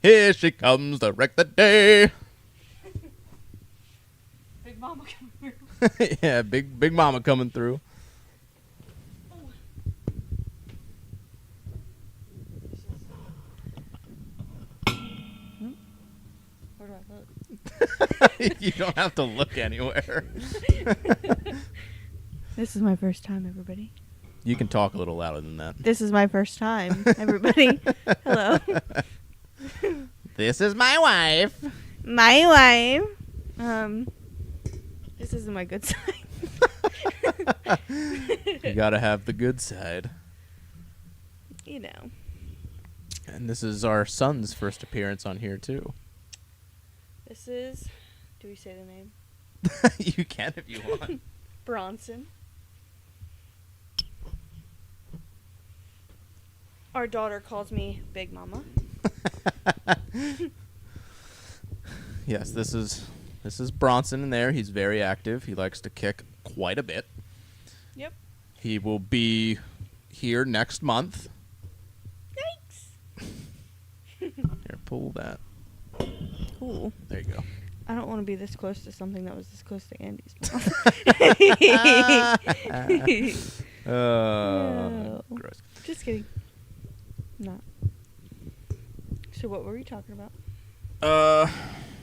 Here she comes to wreck the day. Big Mama coming through. Yeah, big mama coming through. Where do I look? You don't have to look anywhere. This is my first time, everybody. You can talk a little louder than that. This is my first time, everybody. Hello. This is my wife. My wife. This isn't my good side. You gotta have the good side. You know. And this is our son's first appearance on here, too. This is... Do we say the name? You can if you want. Bronson. Our daughter calls me Big Mama. Yes, this is Bronson in there. He's very active. He likes to kick quite a bit. Yep. He will be here next month. Yikes. Here, pull that. Cool. There you go. I don't want to be this close to something that was this close to Andy's mouth. No. Gross. Just kidding. Not. So what were we talking about?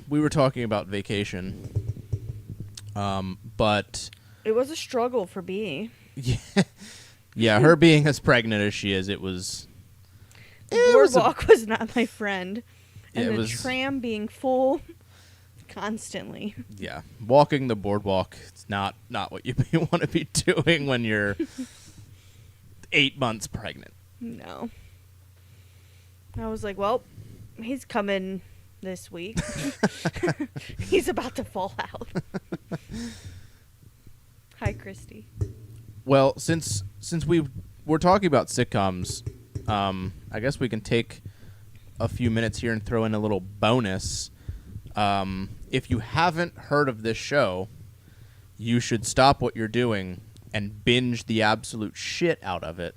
We were talking about vacation. But It was a struggle for B. yeah, her being as pregnant as she is, it was. The boardwalk was not my friend. Yeah, And it the was- tram being full constantly. Yeah, walking the boardwalk. It's not what you want to be doing when you're 8 months pregnant. No. I was like, well, he's coming this week. He's about to fall out. Hi, Christy. Well, since we're talking about sitcoms, I guess we can take a few minutes here and throw in a little bonus. If you haven't heard of this show, you should stop what you're doing and binge the absolute shit out of it.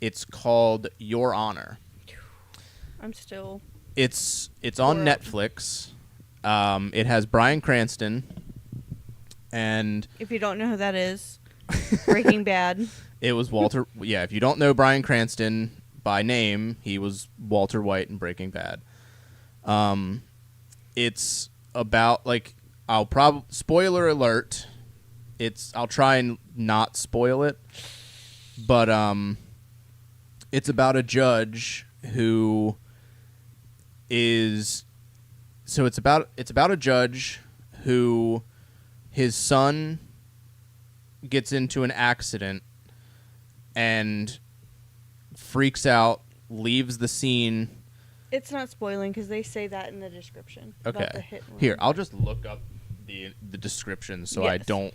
It's called Your Honor. I'm still... It's on Netflix. It has Bryan Cranston, and If you don't know who that is, Breaking Bad. it was Walter. Yeah, if you don't know Bryan Cranston by name, he was Walter White in Breaking Bad. It's about, like, spoiler alert. I'll try and not spoil it, but it's about a judge who is. So it's about a judge who his son gets into an accident and freaks out, leaves the scene. It's not spoiling because they say that in the description. About the Okay. hit and Here, run. I'll just look up the description so I Yes. don't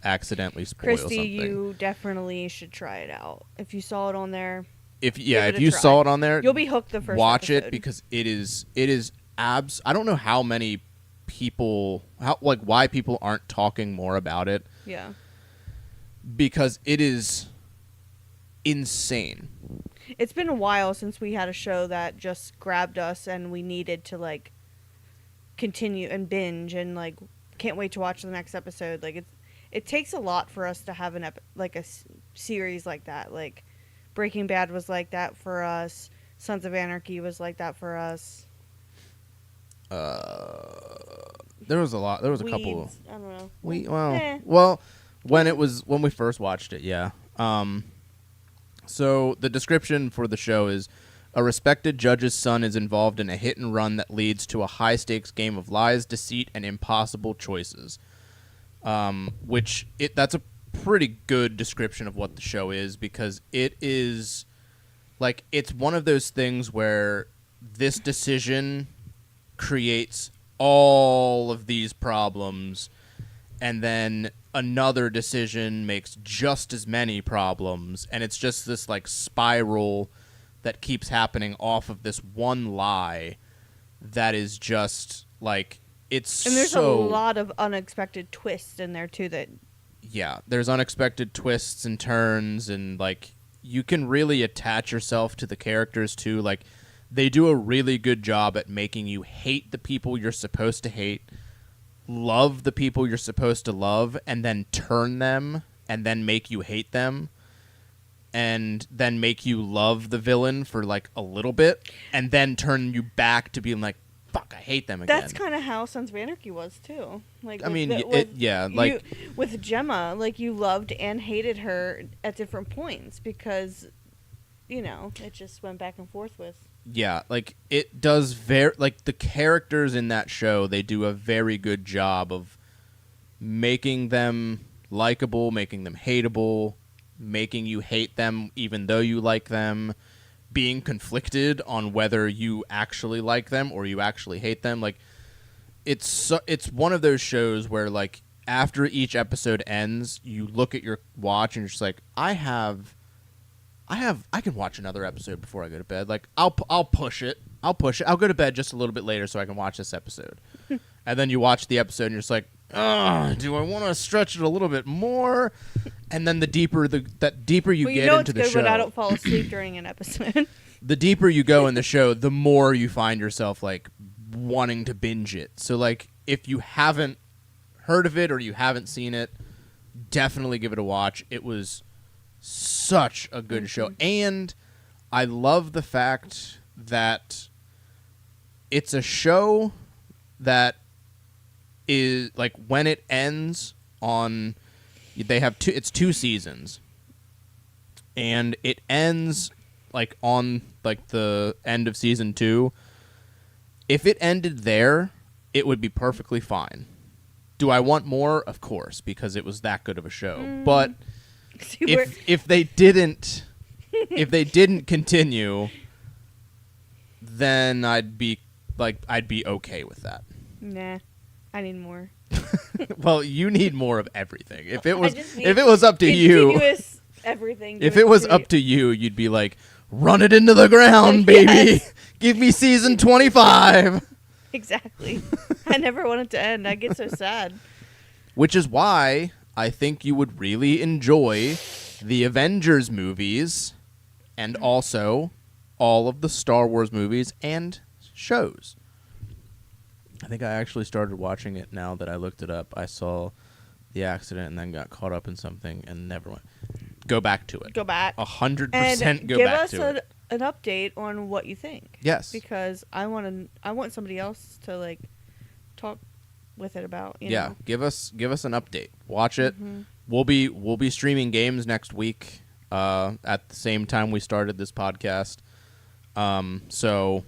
accidentally spoil Christy, something. you definitely should try it out. If you saw it on there, If give it a you try. saw it on there, you'll be hooked the first watch episode. it because it is I don't know how many people why people aren't talking more about it, Yeah. because it is insane. It's been a while since we had a show that just grabbed us and we needed to continue and binge and can't wait to watch the next episode. It takes a lot for us to have a series like that. Like Breaking Bad was like that for us. Sons of Anarchy was like that for us. There was a couple. Weeds, I don't know. Well, when we first watched it, yeah. So the description for the show is: a respected judge's son is involved in a hit and run that leads to a high-stakes game of lies, deceit, and impossible choices. That's a pretty good description of what the show is, because it is it's one of those things where this decision creates all of these problems, and then another decision makes just as many problems, and it's just this spiral that keeps happening off of this one lie that is just it's And there's so, a lot of unexpected twists in there too that yeah, there's unexpected twists and turns, and you can really attach yourself to the characters too. they do a really good job at making you hate the people you're supposed to hate, love the people you're supposed to love, and then turn them and then make you hate them, and then make you love the villain for like a little bit, and then turn you back to being like, fuck, I hate them again. That's kind of how Sons of Anarchy was too. Like, I mean, like with Gemma, like you loved and hated her at different points because, you know, it just went back and forth with. Yeah, like it does like the characters in that show, they do a very good job of making them likable, making them hateable, making you hate them even though you like them, being conflicted on whether you actually like them or you actually hate them. Like it's one of those shows where like after each episode ends, you look at your watch and you're just like, I can watch another episode before I go to bed. Like I'll push it. I'll go to bed just a little bit later so I can watch this episode. And then you watch the episode and you're just like, oh, do I want to stretch it a little bit more? And then the deeper you get into the show, when I don't fall asleep during an episode. The deeper you go in the show, the more you find yourself like wanting to binge it. So like if you haven't heard of it or you haven't seen it, definitely give it a watch. It was such a good show, and I love the fact that it's a show that is like when it ends on, they have it's 2 seasons, and it ends like on like the end of season 2. If it ended there, it would be perfectly fine. Do I want more? Of course, because it was that good of a show. But if they didn't continue, then I'd be okay with that. Nah, I need more. Well, you need more of everything. If it was up to you, everything. If it was up to you, you'd be like, run it into the ground, baby. Yes. Give me season 25. Exactly. I never want it to end. I get so sad. Which is why I think you would really enjoy the Avengers movies and also all of the Star Wars movies and shows. I think I actually started watching it now that I looked it up. I saw the accident and then got caught up in something and never went. Go back to it. Go back. 100% and go back to it. give us an update on what you think. Yes. Because I want somebody else to like talk with it about. You know. Give us an update. Watch it. Mm-hmm. We'll be streaming games next week at the same time we started this podcast. So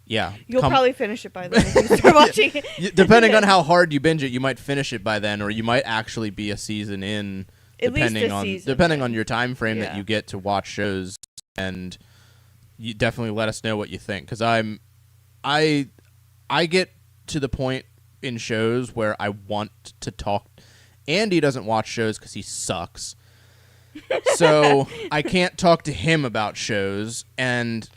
yeah, you'll probably finish it by then if you start watching it. Depending on how hard you binge it, you might finish it by then, or you might actually be a season in. Depending on your time frame that you get to watch shows, and you definitely let us know what you think, because I get to the point in shows where I want to talk. Andy doesn't watch shows because he sucks, so I can't talk to him about shows, and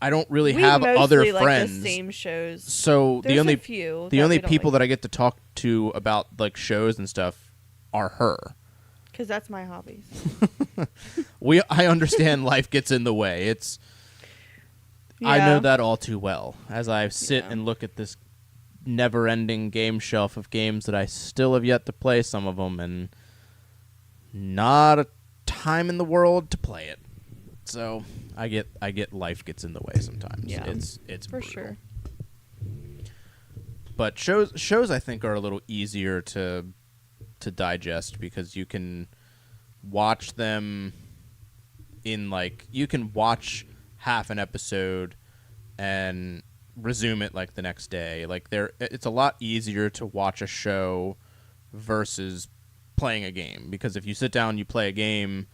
I don't really have other friends. Like the same shows. So the only people that I get to talk to about like shows and stuff are her. Because that's my hobbies. I understand life gets in the way. I know that all too well as I sit and look at this never-ending game shelf of games that I still have yet to play some of them, and not a time in the world to play it. So I get life gets in the way sometimes. Yeah, it's for brutal. Sure. But shows I think are a little easier to digest, because you can watch them in you can watch half an episode and resume it like the next day. It's a lot easier to watch a show versus playing a game, because if you sit down, you play a game,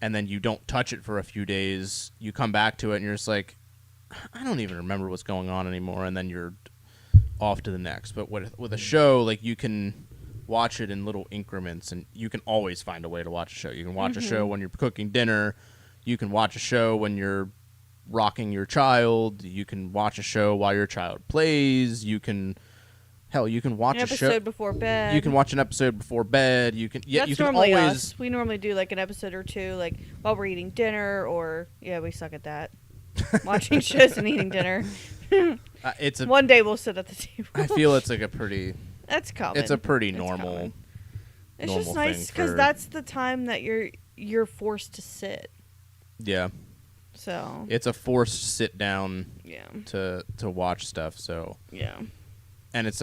and then you don't touch it for a few days, you come back to it and you're just like, I don't even remember what's going on anymore, and then you're off to the next. But with a show, you can watch it in little increments, and you can always find a way to watch a show. You can watch a show when you're cooking dinner. You can watch a show when you're rocking your child. You can watch a show while your child plays. You can watch an episode before bed. You can watch an episode before bed. You can That's you can normally always us. We normally do an episode or two while we're eating dinner, or we suck at that. watching shows and eating dinner. It's a. One day we'll sit at the table. I feel it's like a pretty. That's common. It's a pretty It's normal. common. It's normal just nice thing because for- that's the time that you're forced to sit. Yeah, So it's a forced sit down yeah, to watch stuff. So, yeah, and it's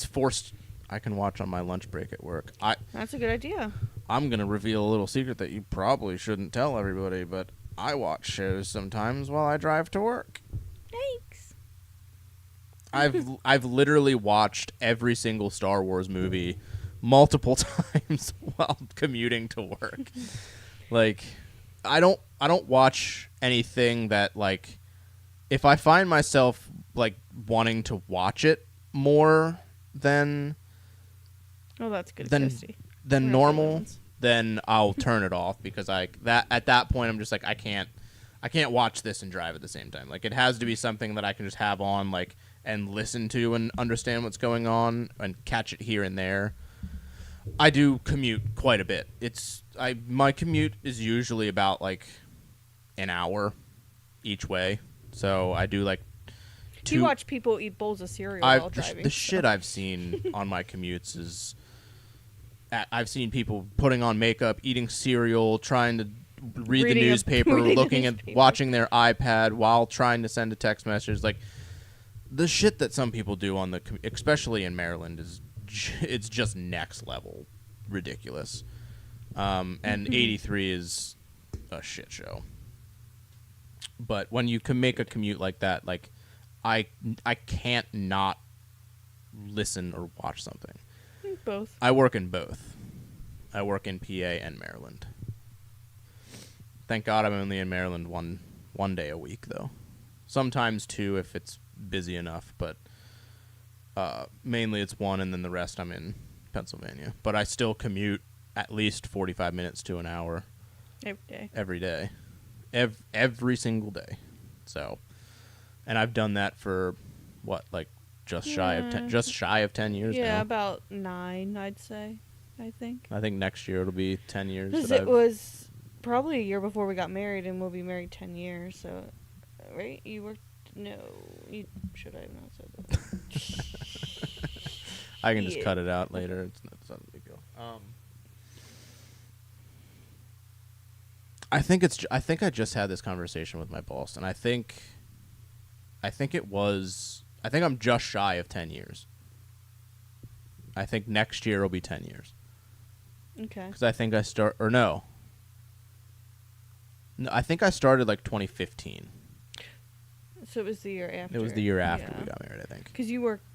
forced. I can watch on my lunch break at work. that's a good idea. I'm gonna reveal a little secret that you probably shouldn't tell everybody, but I watch shows sometimes while I drive to work. Thanks. I've literally watched every single Star Wars movie multiple times while commuting to work. Like, I don't watch anything that, like, if I find myself like wanting to watch it more than Oh, that's good. Then- Christy. than We're not the normal, ones. then I'll turn it off because at that point I'm just like I can't watch this and drive at the same time. Like, it has to be something that I can just have on, like, and listen to and understand what's going on and catch it here and there. I do commute quite a bit. My commute is usually about like an hour each way. So I do like You watch people eat bowls of cereal while driving. the shit I've seen on my commutes is I've seen people putting on makeup, eating cereal, trying to read the Reading a- newspaper, reading the looking at newspaper. watching their iPad while trying to send a text message. Like, the shit that some people do on especially in Maryland it's just next level ridiculous. And 83 is a shit show. But when you can make a commute like that, like, I can't not listen or watch something. Both. I work in both. I work in PA and Maryland. Thank God I'm only in Maryland one day a week, though. Sometimes two if it's busy enough, but mainly it's one, and then the rest I'm in Pennsylvania. But I still commute at least 45 minutes to an hour Every day. every day, every single day. So, and I've done that for what, like just shy of 10 years Yeah, now. about 9, I'd say. I think. I think next year it'll be 10 years. Because that it was probably a year before we got married, and we'll be married 10 years. So, right? You worked. No, you should I have not said that? I can just Yeah. cut it out later. It's not a big deal. I think I just had this conversation with my boss, and I think I'm just shy of 10 years. I think next year will be 10 years. Okay. Because I think I think I started like 2015. So it was the year after. It was the year after we got married, I think. Because you worked.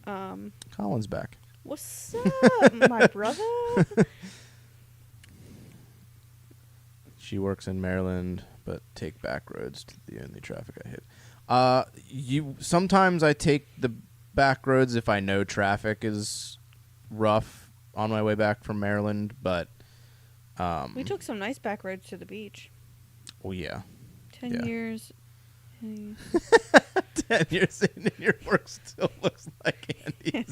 Colin's back. What's up, my brother? She works in Maryland, but take back roads to the only traffic I hit. Sometimes I take the back roads if I know traffic is rough on my way back from Maryland, but We took some nice back roads to the beach. oh yeah. 10 Yeah. years. Hey. 10 years in and your work still looks like Andy's.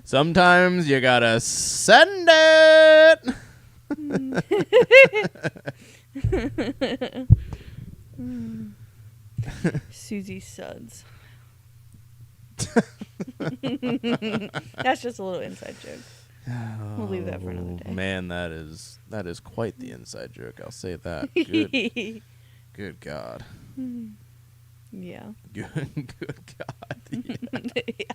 Sometimes you gotta send it. Susie Suds. That's just a little inside joke. We'll leave that for another day. Oh, man, that is quite the inside joke. I'll say that. Good God. Yeah. Good God. Yeah.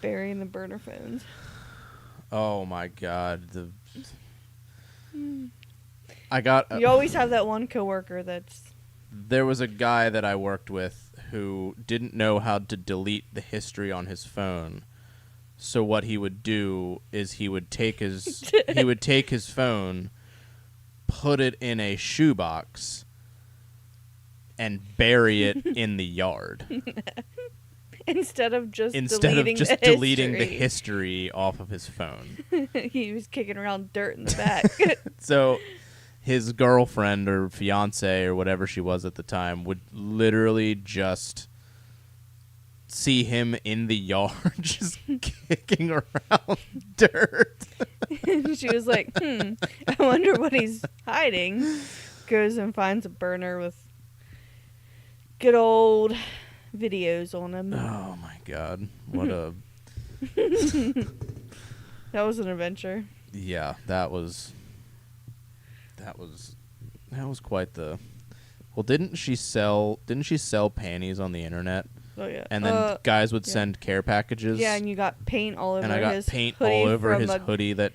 Burying the burner phones. Oh my God. I got. You always have that one coworker that's. There was a guy that I worked with who didn't know how to delete the history on his phone. So what he would do is he would take his phone, put it in a shoebox, and bury it in the yard Instead of just deleting the history off of his phone. He was kicking around dirt in the back. So his girlfriend or fiance or whatever she was at the time would literally just see him in the yard just kicking around dirt. She was like, I wonder what he's hiding. Goes and finds a burner with good old videos on him. Oh my god. What a That was an adventure. yeah, that was quite the well, didn't she sell panties on the internet? Oh yeah. And then guys would yeah. send care packages. Yeah, and you got paint all over his and I got his paint hoodie all over from his hoodie that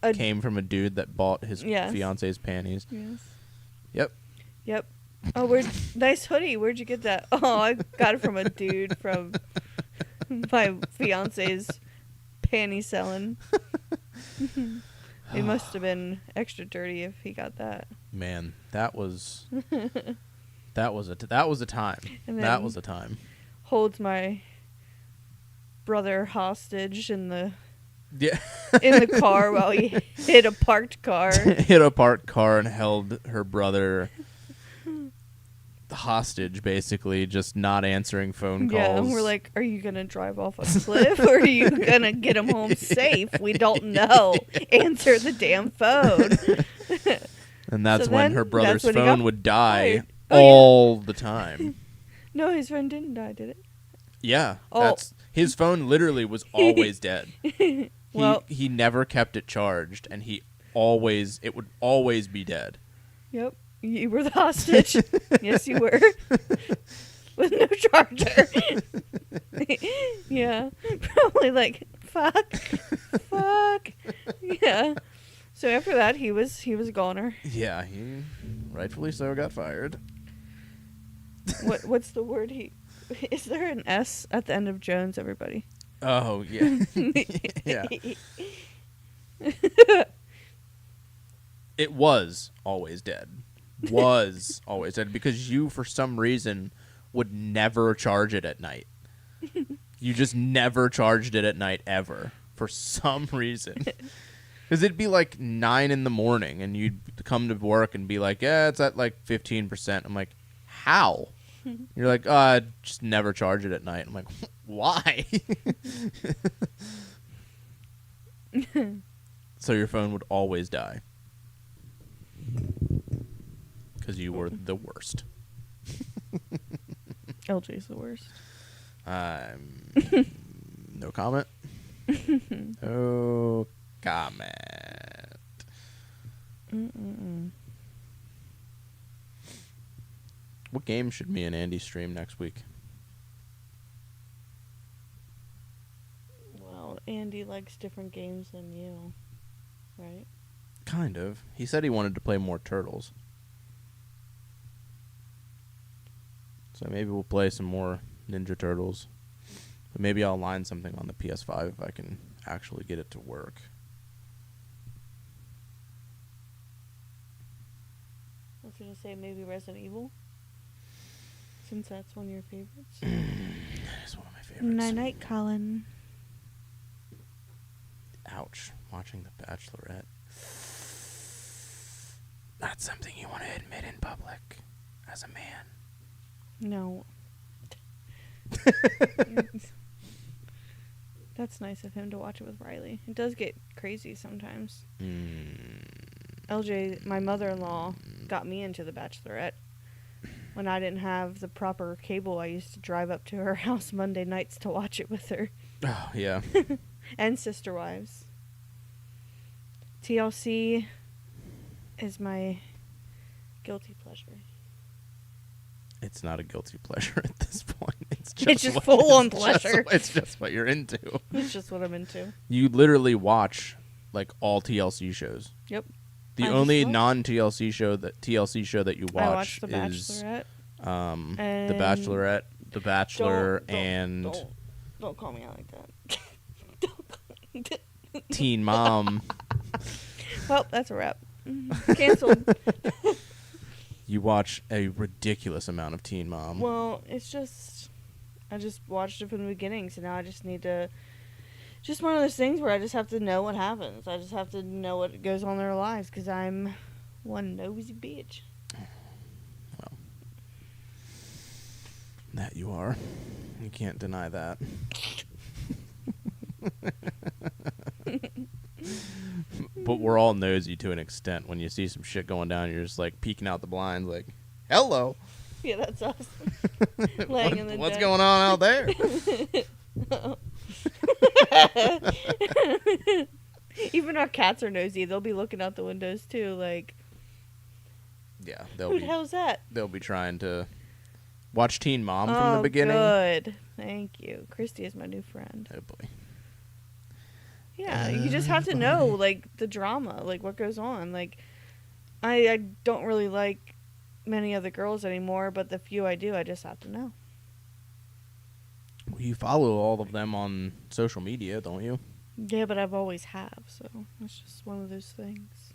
a- came from a dude that bought his Yes. fiance's panties. Yes. Yep. Yep. Oh, nice hoodie. Where'd you get that? Oh, I got it from a dude from my fiance's panty selling. It must have been extra dirty if he got that. Man, that was a time. And That then was a time. holds my brother hostage in the Yeah. car while he hit a parked car. Hit a parked car and held her brother hostage, basically, just not answering phone calls. Yeah, and we're like, are you going to drive off a cliff or are you going to get him home safe? We don't know. Answer the damn phone. And that's So when then, her brother's that's when he phone got would die fired. Oh, yeah. all the time. No, his phone didn't die, did it? Yeah. Oh. His phone literally was always dead. Well, he never kept it charged, and it would always be dead. yep. You were the hostage. Yes, you were. With no charger. Yeah. Probably like, fuck. Yeah. So after that, he was a goner. Yeah, he rightfully so got fired. What's the word is there an S at the end of Jones, everybody? Oh, yeah. Yeah. It was always dead. Was always dead because you, for some reason, would never charge it at night. You just never charged it at night ever for some reason. Because it'd be like 9 in the morning and you'd come to work and be like, yeah, it's at like 15%. I'm like, how? You're like, I just never charge it at night. I'm like, why? So your phone would always die. Because you were the worst. LJ's the worst. No comment. No comment. What game should me and Andy stream next week? Well, Andy likes different games than you, right? Kind of. He said he wanted to play more Turtles. So maybe we'll play some more Ninja Turtles. But maybe I'll line something on the PS5 if I can actually get it to work. I was going to say maybe Resident Evil, since that's one of your favorites. It's one of my favorites. Night-night, Colin. Ouch. Watching The Bachelorette. Not something you want to admit in public as a man. No. That's nice of him to watch it with Riley. It does get crazy sometimes. LJ, my mother-in-law, got me into The Bachelorette. When I didn't have the proper cable, I used to drive up to her house Monday nights to watch it with her. Oh, yeah. And Sister Wives. TLC is my guilty pleasure. It's not a guilty pleasure at this point. It's Just full-on it's pleasure. It's just what you're into. It's just what I'm into. You literally watch like all TLC shows. Yep. The I only just non-TLC show that you watch I watched The is Bachelorette. The Bachelorette, The Bachelor, and don't call me out like that. Teen Mom. Well, that's a wrap. Canceled. You watch a ridiculous amount of Teen Mom. Well, it's just I just watched it from the beginning, so now I just need to. Just one of those things where I just have to know what happens. I just have to know what goes on in their lives because I'm one nosy bitch. Well, that you are. You can't deny that. But we're all nosy to an extent. When you see some shit going down, you're just like peeking out the blinds, like, "Hello, Yeah, that's us. Laying in the what's den. going on out there?" Even our cats are nosy. They'll be looking out the windows too, like, Yeah, who the hell's that? they'll be trying to watch Teen Mom from the beginning. Good. Thank you. Christy is my new friend. Oh boy. Yeah, you just have to know, like, the drama, like, what goes on. Like, I don't really like many of the girls anymore, but the few I do, I just have to know. Well, you follow all of them on social media, don't you? Yeah, but I've always have, so it's just one of those things.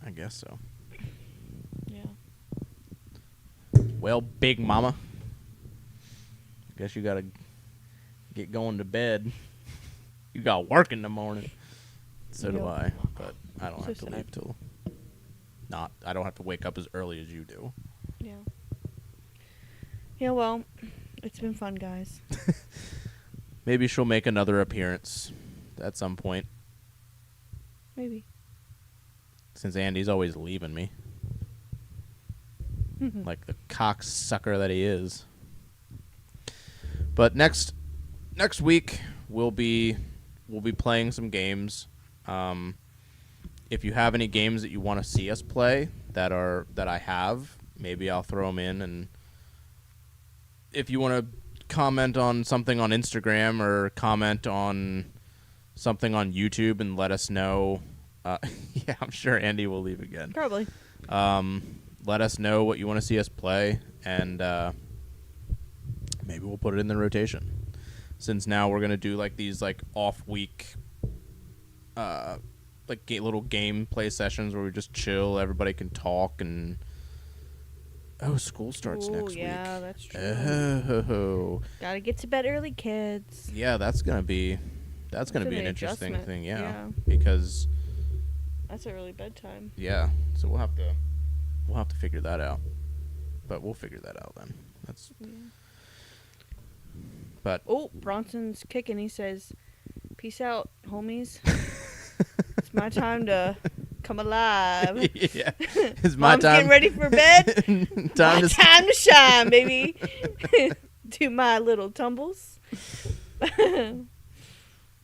I guess so. Yeah. Well, Big Mama, I guess you gotta get going to bed. You got work in the morning. So do Yep. I, but I don't So have to sad. leave till I don't have to wake up as early as you do. Yeah. Yeah, well, it's been fun, guys. Maybe she'll make another appearance at some point, Maybe. since Andy's always leaving me. Like the cocksucker that he is. But next week we'll be playing some games. If you have any games that you want to see us play that I have, maybe I'll throw them in. And if you want to comment on something on Instagram or comment on something on YouTube and let us know, yeah, I'm sure Andy will leave again. Probably. Let us know what you want to see us play, and maybe we'll put it in the rotation. Since now we're gonna do like these like off week, like little game play sessions where we just chill. Everybody can talk, and school starts next week. Yeah, that's true. Oh, Gotta get to bed early, kids. yeah, that's gonna be an an interesting adjustment, thing. yeah. Because That's early bedtime. yeah, so we'll have to figure that out. But we'll figure that out then. That's. Yeah. But Oh, Bronson's kicking. He says, "Peace out, homies. It's my time to come alive. yeah, it's my Mom's time. getting ready for bed. time My to time to shine, baby. Do my little tumbles."